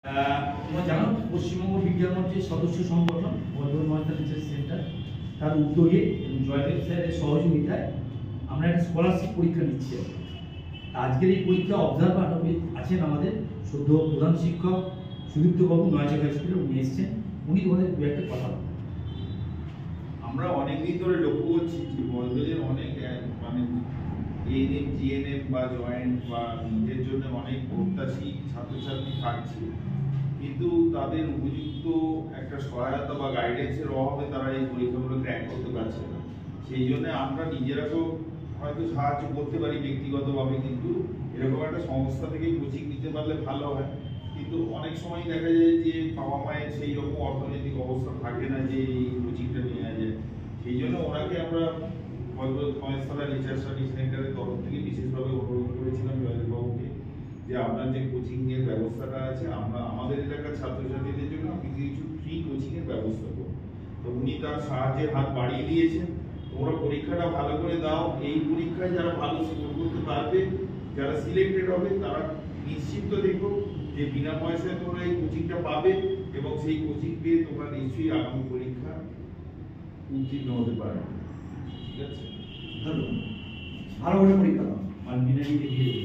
তোমরা জানো পশ্চিমবঙ্গ বিজ্ঞান মঞ্চের সদস্য সংগঠন বর্ধমান মহাস্থান রিসার্চ সেন্টার তার উদ্যোগে এবং জয়দেব স্যারের সহযোগিতায় আমরা একটা স্কলারশিপ পরীক্ষা নিচ্ছি। আজকের এই পরীক্ষা অবজারভার আছেন আমাদের সদ্য প্রধান শিক্ষক সুদীপ্তবাবু নয়াচক হাই স্কুলে। উনি এসছেন, উনি তোমাদের দু একটা কথা বলবেন। আমরা অনেকদিন ধরে লক্ষ্য করছি যে বড়দের অনেক মানে এএনএম জিএনএম বা জয়েন্ট বা নিজের জন্য অনেক প্রত্যাশী ছাত্রছাত্রী থাকছে, কিন্তু তাদের উপযুক্ত একটা সহায়তা বা গাইডেন্সের অভাবে তারা এই পরীক্ষাগুলো ক্র্যাক করতে পারছে না। সেই জন্য আমরা নিজেরা তো হয়তো সাহায্য করতে পারি ব্যক্তিগতভাবে, কিন্তু এরকম একটা সংস্থা থেকে কোচিং নিতে পারলে ভালো হয়। কিন্তু অনেক সময় দেখা যায় যে বাবা মায়ের সেই রকম অর্থনৈতিক অবস্থা থাকে না যে এই কোচিংটা নেওয়া যায়। সেই জন্য ওনাকে আমরা মহেশতলা রিসার্চ স্টাডি সেন্টারের তরফ থেকে বিশেষভাবে অনুরোধ করেছিলাম জয়দেববাবুকে যে আপনার যে কোচিং এর ব্যবস্থাটা আছে আমরা আমাদের এলাকার ছাত্রছাত্রীদের জন্য কিছু কিছু ফ্রি কোচিং এর ব্যবস্থা করব। তো উনি তার সাহায্যের হাত বাড়িয়ে দিয়েছেন। তোমরা পরীক্ষাটা ভালো করে দাও। এই পরীক্ষায় যারা ভালো স্কোর করতে পারবে, যারা সিলেক্টেড হবে, তারা নিশ্চিন্ত দেখো যে বিনা পয়সায় তোমরা এই কোচিংটা পাবে এবং সেই কোচিং পেয়ে তোমরা নিশ্চয়ই আগামী পরীক্ষা উত্তীর্ণ হতে পারবে। ঠিক আছে, ধন্যবাদ। ভালো করে পরীক্ষা দাও, মাল্টিনারি দেখিয়ে